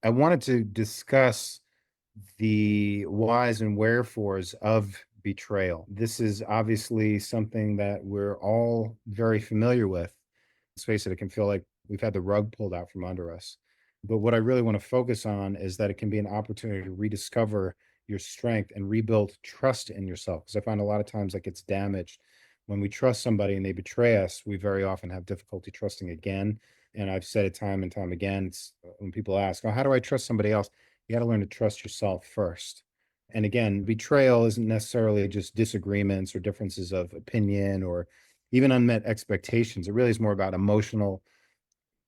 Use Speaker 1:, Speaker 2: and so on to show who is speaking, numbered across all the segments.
Speaker 1: I wanted to discuss the whys and wherefores of betrayal. This is obviously something that we're all very familiar with. Let's face it, it can feel like we've had the rug pulled out from under us. But what I really want to focus on is that it can be an opportunity to rediscover your strength and rebuild trust in yourself. Because I find a lot of times that gets damaged when we trust somebody and they betray us. We very often have difficulty trusting again. And I've said it time and time again. When people ask, "Oh, how do I trust somebody else?" You got to learn to trust yourself first. And again, betrayal isn't necessarily just disagreements or differences of opinion or even unmet expectations. It really is more about emotional,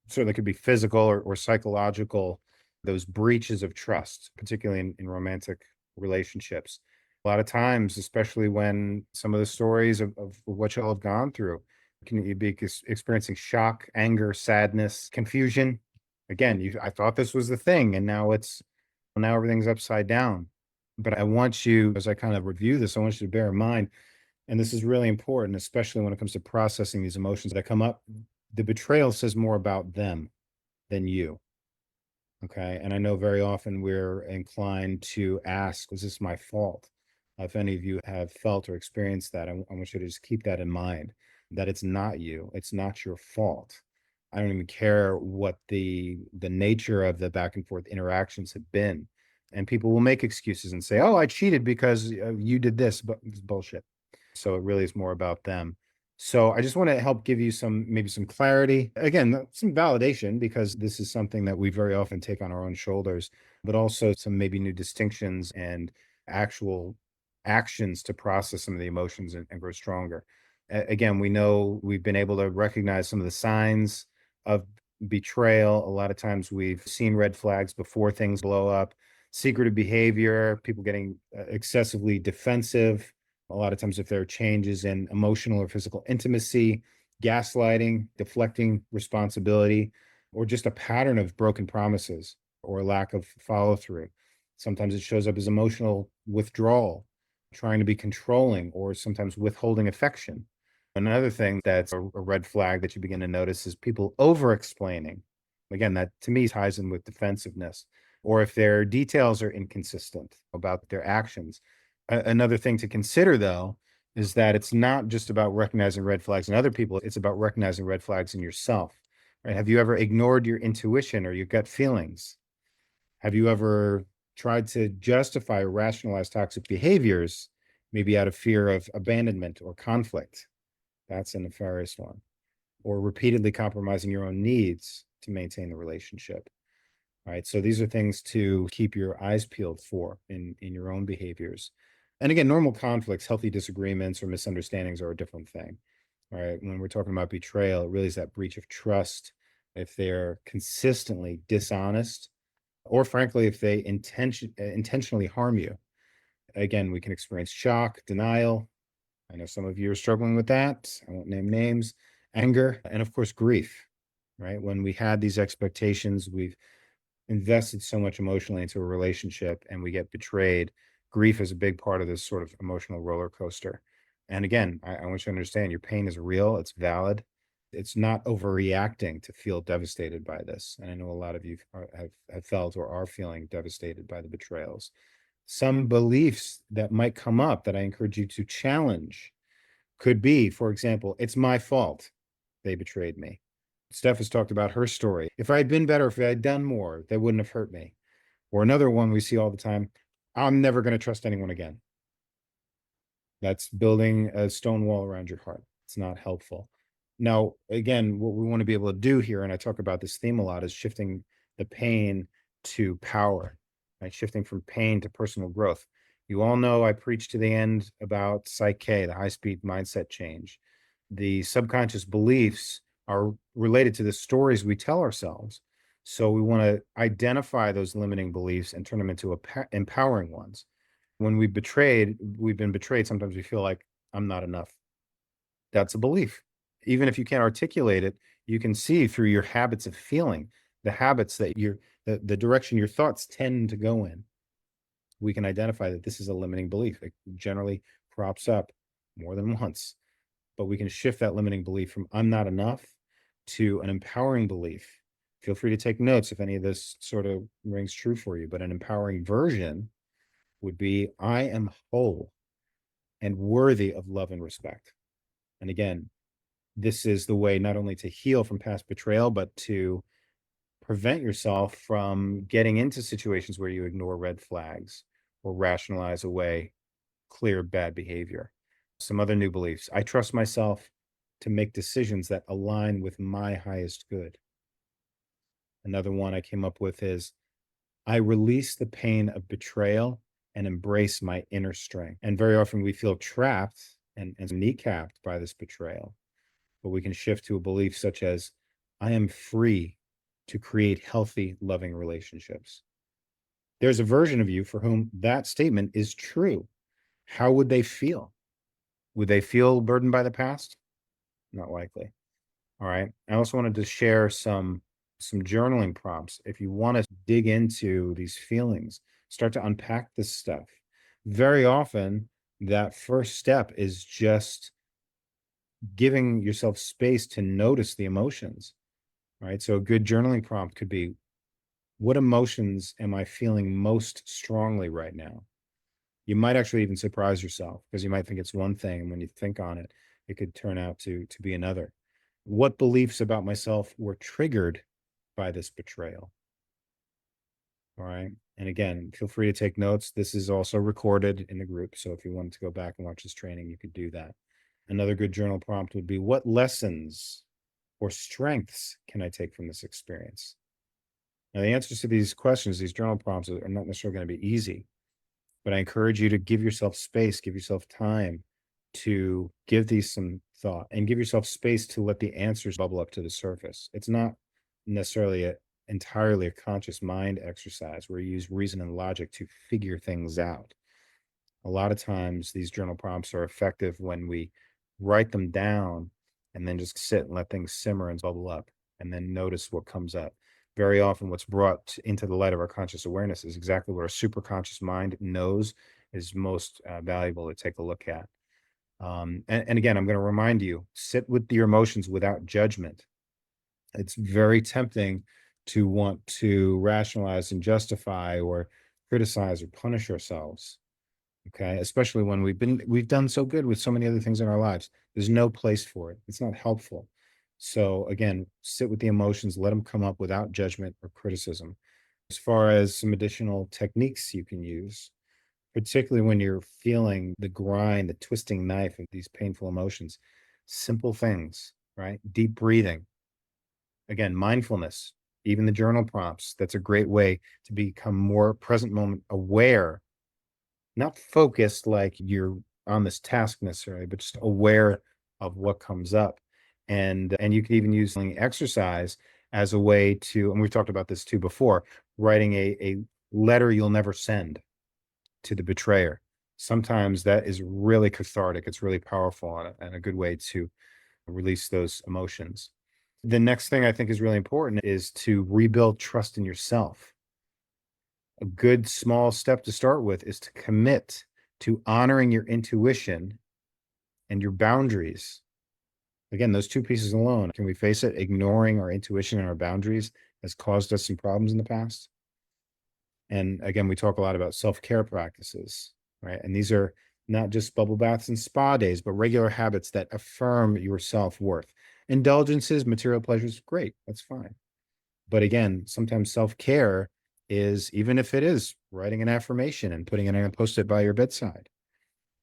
Speaker 1: certainly could be physical or psychological, those breaches of trust, particularly in romantic relationships. A lot of times, especially when some of the stories of what y'all have gone through, can you be experiencing shock, anger, sadness, confusion? Again, I thought this was the thing, and now everything's upside down. But I want you, as I kind of review this, I want you to bear in mind, and this is really important, especially when it comes to processing these emotions that come up. The betrayal says more about them than you. Okay. And I know very often we're inclined to ask, was this my fault? If any of you have felt or experienced that, I want you to just keep that in mind that it's not you, it's not your fault. I don't even care what the nature of the back and forth interactions have been. And people will make excuses and say, "Oh, I cheated because you did this," but it's bullshit. So it really is more about them. So I just want to help give you maybe some clarity. Again, some validation because this is something that we very often take on our own shoulders, but also some maybe new distinctions and actual actions to process some of the emotions and grow stronger. Again, we know we've been able to recognize some of the signs of betrayal. A lot of times we've seen red flags before things blow up, secretive behavior, people getting excessively defensive. A lot of times, if there are changes in emotional or physical intimacy, gaslighting, deflecting responsibility, or just a pattern of broken promises or lack of follow through. Sometimes it shows up as emotional withdrawal, trying to be controlling, or sometimes withholding affection. Another thing that's a red flag that you begin to notice is people over explaining. Again, that to me ties in with defensiveness, or if their details are inconsistent about their actions. Another thing to consider, though, is that it's not just about recognizing red flags in other people, it's about recognizing red flags in yourself. Right? Have you ever ignored your intuition or your gut feelings? Have you ever tried to justify or rationalize toxic behaviors, maybe out of fear of abandonment or conflict? That's a nefarious one. Or repeatedly compromising your own needs to maintain the relationship. Right. So these are things to keep your eyes peeled for in your own behaviors. And again, normal conflicts, healthy disagreements or misunderstandings are a different thing. All right. When we're talking about betrayal, it really is that breach of trust. If they're consistently dishonest, or frankly, if they intentionally harm you, again, we can experience shock, denial. I know some of you are struggling with that. I won't name names, anger, and of course, grief. Right. When we had these expectations, we've invested so much emotionally into a relationship and we get betrayed. Grief is a big part of this sort of emotional roller coaster. And again, I want you to understand your pain is real, it's valid. It's not overreacting to feel devastated by this. And I know a lot of you have felt or are feeling devastated by the betrayals. Some beliefs that might come up that I encourage you to challenge could be, for example, it's my fault they betrayed me. Steph has talked about her story. If I had been better, if I had done more, they wouldn't have hurt me. Or another one we see all the time, I'm never going to trust anyone again. That's building a stone wall around your heart. It's not helpful. Now, again, what we want to be able to do here, and I talk about this theme a lot, is shifting the pain to power, right? Shifting from pain to personal growth. You all know I preach to the end about Psyche, the high speed mindset change. The subconscious beliefs are related to the stories we tell ourselves. So we want to identify those limiting beliefs and turn them into empowering ones. When we've been betrayed, sometimes we feel like I'm not enough. That's a belief. Even if you can't articulate it, you can see through your habits of feeling, the habits that the direction your thoughts tend to go in. We can identify that this is a limiting belief. It generally crops up more than once, but we can shift that limiting belief from I'm not enough to an empowering belief. Feel free to take notes if any of this sort of rings true for you. But an empowering version would be, I am whole and worthy of love and respect. And again, this is the way not only to heal from past betrayal, but to prevent yourself from getting into situations where you ignore red flags or rationalize away clear bad behavior. Some other new beliefs: I trust myself to make decisions that align with my highest good. Another one I came up with is, I release the pain of betrayal and embrace my inner strength. And very often we feel trapped and kneecapped by this betrayal, but we can shift to a belief such as, I am free to create healthy, loving relationships. There's a version of you for whom that statement is true. How would they feel? Would they feel burdened by the past? Not likely. All right. I also wanted to share some journaling prompts. If you want to dig into these feelings, start to unpack this stuff. Very often, that first step is just giving yourself space to notice the emotions. Right. So a good journaling prompt could be, what emotions am I feeling most strongly right now? You might actually even surprise yourself because you might think it's one thing, and when you think on it, it could turn out to be another. What beliefs about myself were triggered by this betrayal? All right. And again, feel free to take notes. This is also recorded in the group. So if you wanted to go back and watch this training, you could do that. Another good journal prompt would be, what lessons or strengths can I take from this experience? Now, the answers to these questions, these journal prompts, are not necessarily going to be easy, but I encourage you to give yourself space, give yourself time to give these some thought, and give yourself space to let the answers bubble up to the surface. It's not necessarily entirely a conscious mind exercise where you use reason and logic to figure things out. A lot of times, these journal prompts are effective when we write them down and then just sit and let things simmer and bubble up and then notice what comes up. Very often, what's brought into the light of our conscious awareness is exactly what our superconscious mind knows is most valuable to take a look at. And again, I'm going to remind you, sit with your emotions without judgment. It's very tempting to want to rationalize and justify or criticize or punish ourselves. Okay. Especially when we've done so good with so many other things in our lives. There's no place for it. It's not helpful. So again, sit with the emotions, let them come up without judgment or criticism. As far as some additional techniques you can use, particularly when you're feeling the grind, the twisting knife of these painful emotions, simple things, right? Deep breathing, again, mindfulness, even the journal prompts. That's a great way to become more present moment aware, not focused like you're on this task necessarily, but just aware of what comes up. And you can even use exercise as a way to, and we've talked about this too before, writing a letter you'll never send to the betrayer. Sometimes that is really cathartic. It's really powerful and a good way to release those emotions. The next thing I think is really important is to rebuild trust in yourself. A good small step to start with is to commit to honoring your intuition and your boundaries. Again, those two pieces alone, can we face it? Ignoring our intuition and our boundaries has caused us some problems in the past. And again, we talk a lot about self-care practices, right? And these are not just bubble baths and spa days, but regular habits that affirm your self-worth. Indulgences, material pleasures, great, that's fine. But again, sometimes self-care is, even if it is writing an affirmation and putting it in a post-it by your bedside.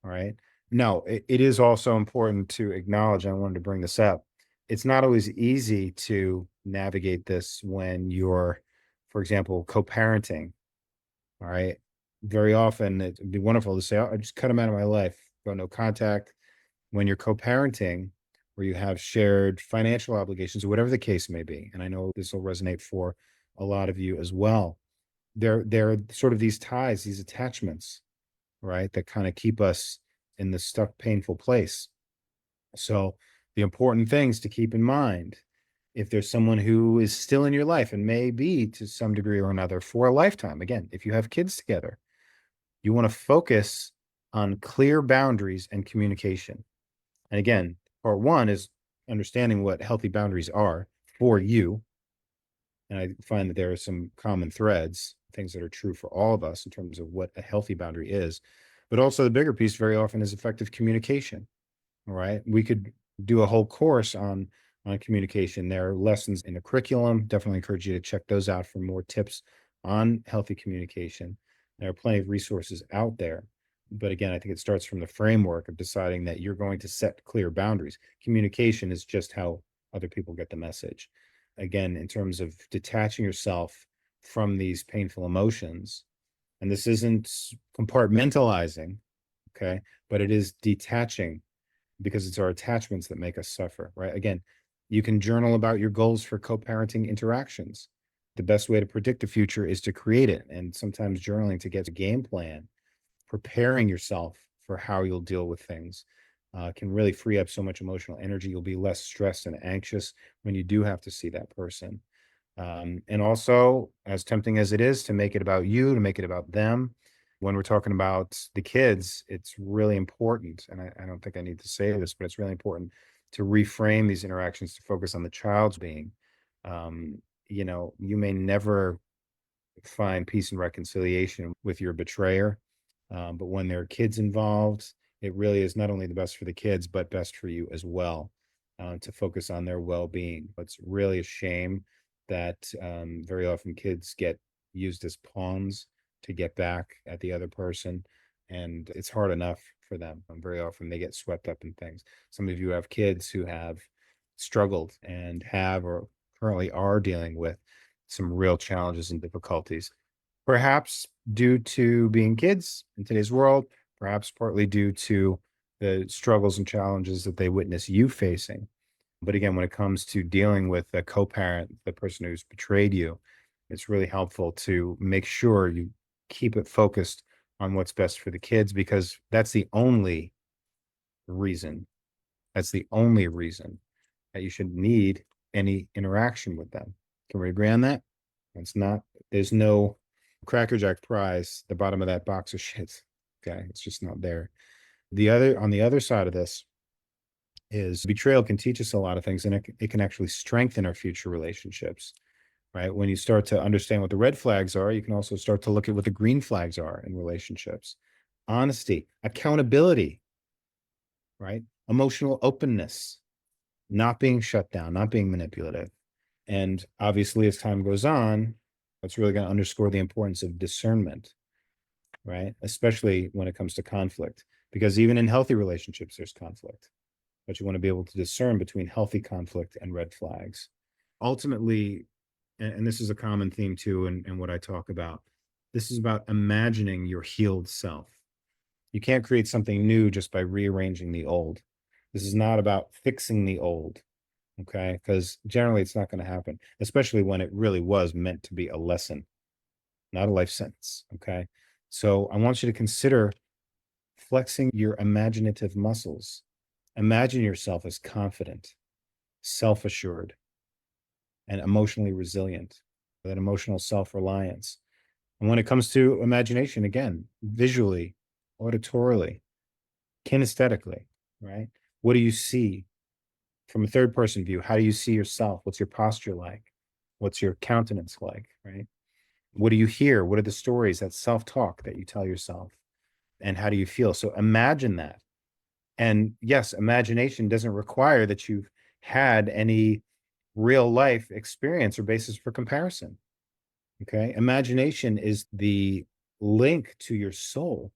Speaker 1: All right. No, it is also important to acknowledge, I wanted to bring this up. It's not always easy to navigate this when you're, for example, co-parenting. All right. Very often it'd be wonderful to say, oh, I just cut them out of my life, go no contact. When you're co-parenting, where you have shared financial obligations or whatever the case may be, and I know this will resonate for a lot of you as well. There are sort of these ties, these attachments, right, that kind of keep us in this stuck, painful place. So the important things to keep in mind, if there's someone who is still in your life and may be to some degree or another for a lifetime, again, if you have kids together, you want to focus on clear boundaries and communication. And again, part one is understanding what healthy boundaries are for you. And I find that there are some common threads, things that are true for all of us in terms of what a healthy boundary is. But also, the bigger piece very often is effective communication. All right. We could do a whole course on communication. There are lessons in the curriculum. Definitely encourage you to check those out for more tips on healthy communication. There are plenty of resources out there. But again, I think it starts from the framework of deciding that you're going to set clear boundaries. Communication is just how other people get the message. Again, in terms of detaching yourself from these painful emotions, and this isn't compartmentalizing, okay, but it is detaching, because it's our attachments that make us suffer, right? Again, you can journal about your goals for co-parenting interactions. The best way to predict the future is to create it. And sometimes journaling to get a game plan, preparing yourself for how you'll deal with things, can really free up so much emotional energy. You'll be less stressed and anxious when you do have to see that person. And also, as tempting as it is to make it about you, to make it about them, when we're talking about the kids, it's really important. And I don't think I need to say this, but it's really important to reframe these interactions to focus on the child's being. Um, you may never find peace and reconciliation with your betrayer. But when there are kids involved, it really is not only the best for the kids, but best for you as well, to focus on their well being. It's really a shame that very often kids get used as pawns to get back at the other person. And it's hard enough for them. Very often they get swept up in things. Some of you have kids who have struggled and have or currently are dealing with some real challenges and difficulties, perhaps due to being kids in today's world, perhaps partly due to the struggles and challenges that they witness you facing. But again, when it comes to dealing with a co-parent, the person who's betrayed you, it's really helpful to make sure you keep it focused on what's best for the kids, because reason, that's the only reason that you should need any interaction with them. Can we agree on that? It's not, there's no Cracker Jack prize, the bottom of that box of shit. Okay. It's just not there. On the other side of this is betrayal can teach us a lot of things, and it can actually strengthen our future relationships, right? When you start to understand what the red flags are, you can also start to look at what the green flags are in relationships. Honesty, accountability, right? Emotional openness, not being shut down, not being manipulative. And obviously, as time goes on, it's really going to underscore the importance of discernment, right? Especially when it comes to conflict, because even in healthy relationships, there's conflict, but you want to be able to discern between healthy conflict and red flags. Ultimately, and this is a common theme too, and what I talk about, this is about imagining your healed self. You can't create something new just by rearranging the old. This is not about fixing the old. Okay. Because generally it's not going to happen, especially when it really was meant to be a lesson, not a life sentence. Okay. So I want you to consider flexing your imaginative muscles. Imagine yourself as confident, self assured, and emotionally resilient, that emotional self reliance. And when it comes to imagination, again, visually, auditorily, kinesthetically, right? What do you see from a third person view? How do you see yourself? What's your posture like? What's your countenance like, right? What do you hear? What are the stories, that self talk that you tell yourself? And how do you feel? So imagine that. And yes, imagination doesn't require that you've had any real life experience or basis for comparison. Okay. Imagination is the link to your soul,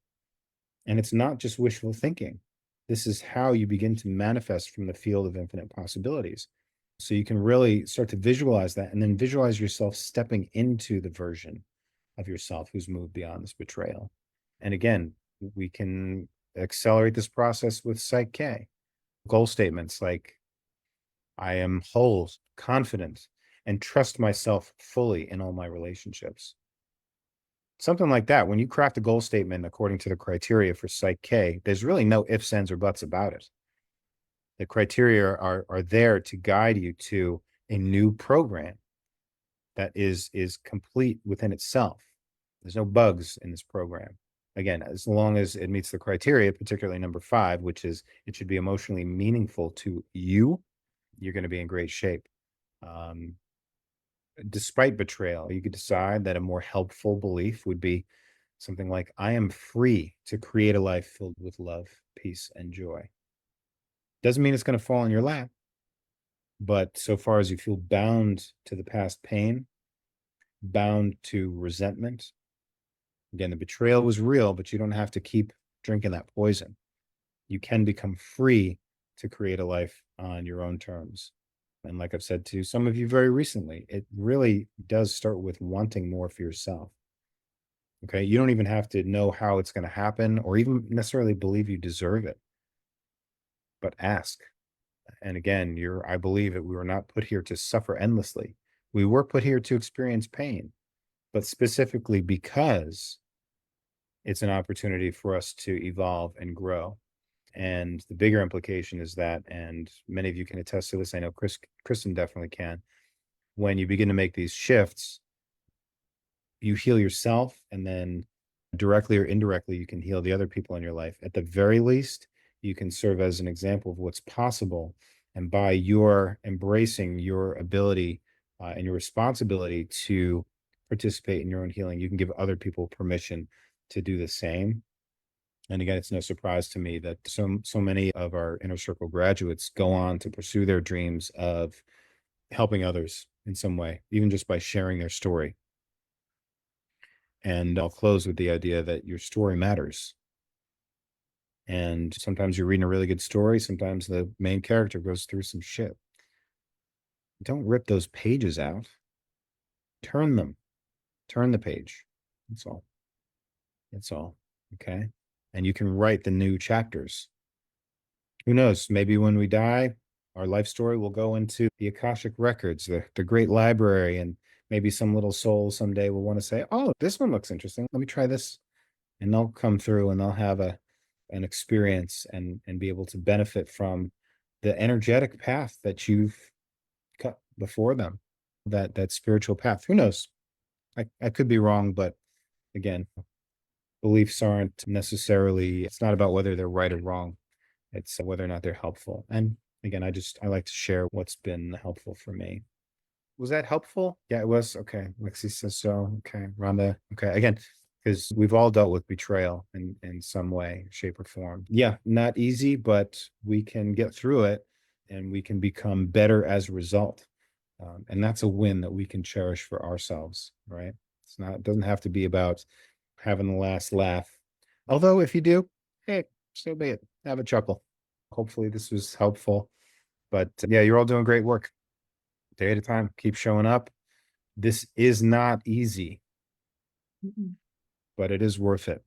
Speaker 1: and it's not just wishful thinking. This is how you begin to manifest from the field of infinite possibilities. So you can really start to visualize that, and then visualize yourself stepping into the version of yourself who's moved beyond this betrayal. And again, we can accelerate this process with Psych K. Goal statements like, I am whole, confident, and trust myself fully in all my relationships. Something like that. When you craft a goal statement according to the criteria for Psych K, there's really no ifs, ands, or buts about it. The criteria are there to guide you to a new program that is complete within itself. There's no bugs in this program. Again, as long as it meets the criteria, particularly number 5, which is it should be emotionally meaningful to you, you're going to be in great shape. Um, Despite betrayal, you could decide that a more helpful belief would be something like, I am free to create a life filled with love, peace, and joy. Doesn't mean it's going to fall in your lap, but so far as you feel bound to the past pain, bound to resentment, again, the betrayal was real, but you don't have to keep drinking that poison. You can become free to create a life on your own terms. And like I've said to some of you very recently, it really does start with wanting more for yourself. Okay. You don't even have to know how it's going to happen or even necessarily believe you deserve it, but ask. And again, I believe that we were not put here to suffer endlessly. We were put here to experience pain, but specifically because it's an opportunity for us to evolve and grow. And the bigger implication is that, and many of you can attest to this. I know Kristen definitely can. When you begin to make these shifts, you heal yourself, and then directly or indirectly, you can heal the other people in your life. At the very least, you can serve as an example of what's possible. And by your embracing your ability and your responsibility to participate in your own healing, you can give other people permission to do the same. And again, it's no surprise to me that so many of our inner circle graduates go on to pursue their dreams of helping others in some way, even just by sharing their story. And I'll close with the idea that your story matters. And sometimes you're reading a really good story. Sometimes the main character goes through some shit. Don't rip those pages out. Turn them. Turn the page. That's all. That's all. Okay. And you can write the new chapters. Who knows? Maybe when we die, our life story will go into the Akashic records, the great library, and maybe some little soul someday will want to say, "Oh, this one looks interesting. Let me try this." And they'll come through and they'll have an experience and be able to benefit from the energetic path that you've cut before them, that spiritual path. Who knows? I could be wrong, but again, beliefs aren't necessarily, it's not about whether they're right or wrong. It's whether or not they're helpful. And again, I like to share what's been helpful for me. Was that helpful? Yeah, it was. Okay. Lexi says so. Okay. Rhonda. Okay. Again, because we've all dealt with betrayal in some way, shape, or form. Yeah, not easy, but we can get through it and we can become better as a result. And that's a win that we can cherish for ourselves, right? It doesn't have to be about having the last laugh. Although if you do, hey, so be it. Have a chuckle. Hopefully this was helpful. But yeah, you're all doing great work. Day at a time. Keep showing up. This is not easy, but it is worth it.